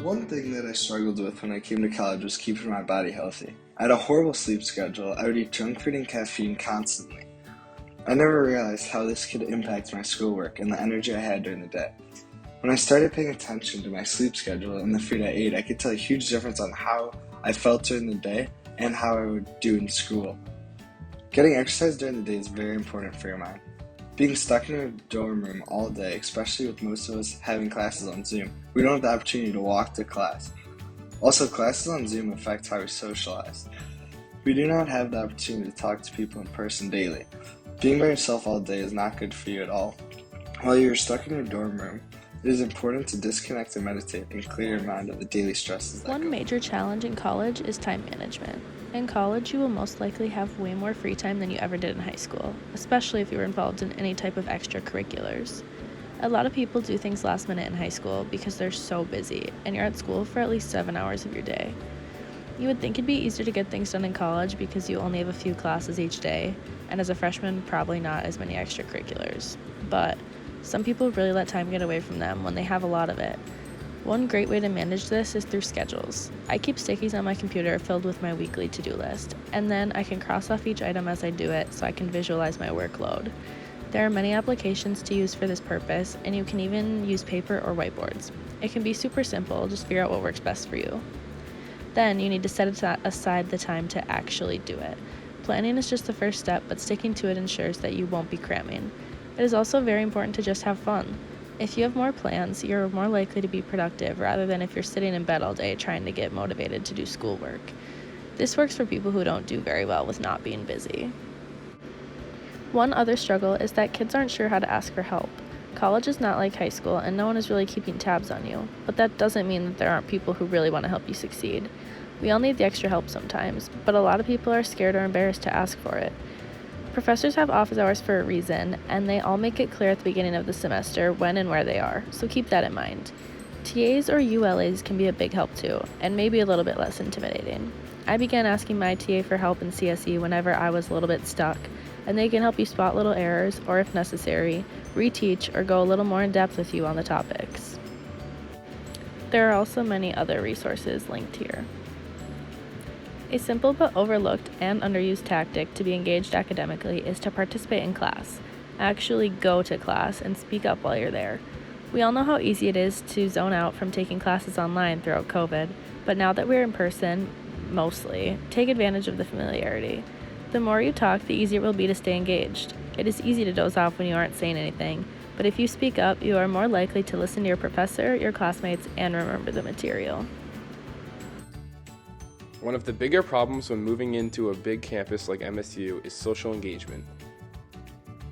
One thing that I struggled with when I came to college was keeping my body healthy. I had a horrible sleep schedule. I would eat junk food and caffeine constantly. I never realized how this could impact my schoolwork and the energy I had during the day. When I started paying attention to my sleep schedule and the food I ate, I could tell a huge difference on how I felt during the day and how I would do in school. Getting exercise during the day is very important for your mind. Being stuck in a dorm room all day, especially with most of us having classes on Zoom, we don't have the opportunity to walk to class. Also, classes on Zoom affect how we socialize. We do not have the opportunity to talk to people in person daily. Being by yourself all day is not good for you at all. While you're stuck in your dorm room, it is important to disconnect and meditate and clear your mind of the daily stresses that One major challenge in college is time management. In college, you will most likely have way more free time than you ever did in high school, especially if you were involved in any type of extracurriculars. A lot of people do things last minute in high school because they're so busy, and you're at school for at least 7 hours of your day. You would think it'd be easier to get things done in college because you only have a few classes each day, and as a freshman, probably not as many extracurriculars. But some people really let time get away from them when they have a lot of it. One great way to manage this is through schedules. I keep stickies on my computer filled with my weekly to-do list, and then I can cross off each item as I do it so I can visualize my workload. There are many applications to use for this purpose, and you can even use paper or whiteboards. It can be super simple, just figure out what works best for you. Then you need to set aside the time to actually do it. Planning is just the first step, but sticking to it ensures that you won't be cramming. It is also very important to just have fun. If you have more plans, you're more likely to be productive rather than if you're sitting in bed all day trying to get motivated to do schoolwork. This works for people who don't do very well with not being busy. One other struggle is that kids aren't sure how to ask for help. College is not like high school and no one is really keeping tabs on you, but that doesn't mean that there aren't people who really want to help you succeed. We all need the extra help sometimes, but a lot of people are scared or embarrassed to ask for it. Professors have office hours for a reason, and they all make it clear at the beginning of the semester when and where they are, so keep that in mind. TAs or ULAs can be a big help too, and maybe a little bit less intimidating. I began asking my TA for help in CSE whenever I was a little bit stuck, and they can help you spot little errors, or if necessary, reteach or go a little more in depth with you on the topics. There are also many other resources linked here. A simple but overlooked and underused tactic to be engaged academically is to participate in class. Actually go to class and speak up while you're there. We all know how easy it is to zone out from taking classes online throughout COVID, but now that we're in person, mostly, take advantage of the familiarity. The more you talk, the easier it will be to stay engaged. It is easy to doze off when you aren't saying anything, but if you speak up, you are more likely to listen to your professor, your classmates, and remember the material. One of the bigger problems when moving into a big campus like MSU is social engagement.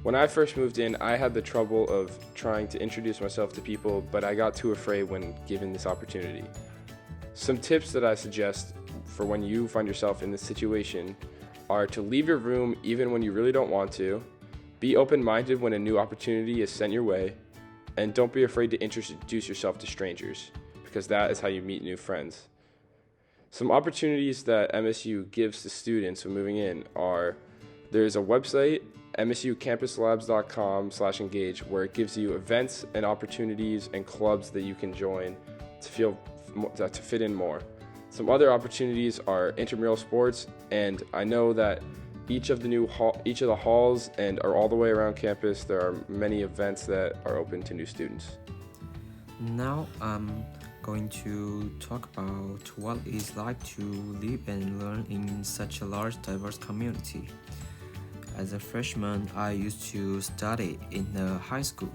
When I first moved in, I had the trouble of trying to introduce myself to people, but I got too afraid when given this opportunity. Some tips that I suggest for when you find yourself in this situation are to leave your room even when you really don't want to, be open-minded when a new opportunity is sent your way, and don't be afraid to introduce yourself to strangers, because that is how you meet new friends. Some opportunities that MSU gives to students when moving in are, there's a website, msucampuslabs.com/engage, where it gives you events and opportunities and clubs that you can join to fit in more. Some other opportunities are intramural sports, and I know that each of the halls and are all the way around campus, there are many events that are open to new students. Now I'm going to talk about what it's like to live and learn in such a large, diverse community. As a freshman, I used to study in a high school.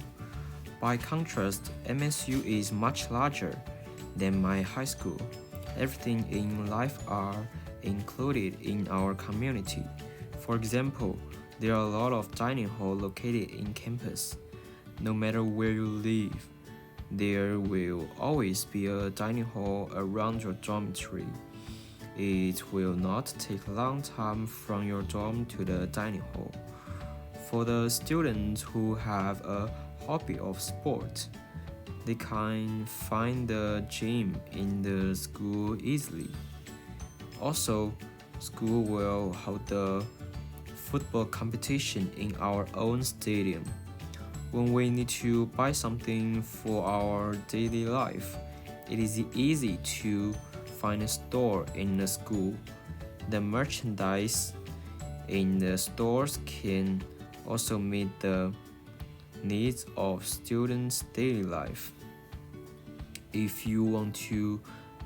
By contrast, MSU is much larger than my high school. Everything in life are included in our community. For example, there are a lot of dining halls located in campus. No matter where you live, there will always be a dining hall around your dormitory. It will not take a long time from your dorm to the dining hall. For the students who have a hobby of sport, they can find the gym in the school easily. Also, school will hold the football competition in our own stadium. When we need to buy something for our daily life, It is easy to find a store in a school. The merchandise in the stores can also meet the needs of students' daily life. If you want to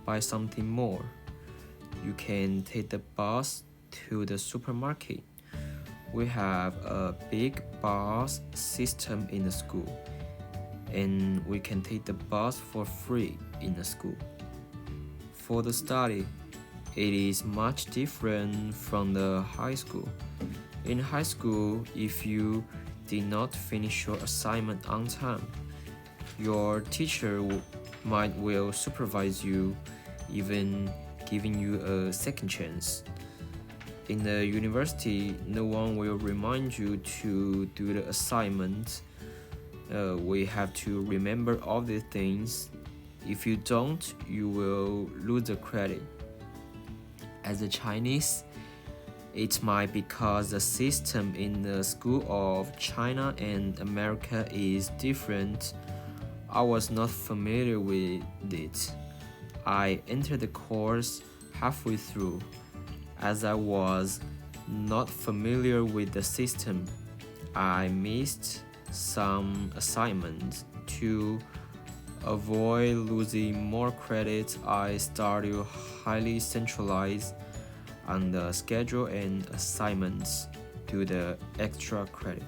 buy something more, you can take the bus to the supermarket. We have a big bus system in the school, and we can take the bus for free in the school. For the study, it is much different from the high school. In high school, if you did not finish your assignment on time, your teacher might well supervise you, even giving you a second chance. In the university, no one will remind you to do the assignment. We have to remember all the things. If you don't, you will lose the credit. As a Chinese, it might because the system in the school of China and America is different. I was not familiar with it. I entered the course halfway through. As I was not familiar with the system, I missed some assignments. To avoid losing more credit, I started highly centralized on the schedule and assignments to the extra credit.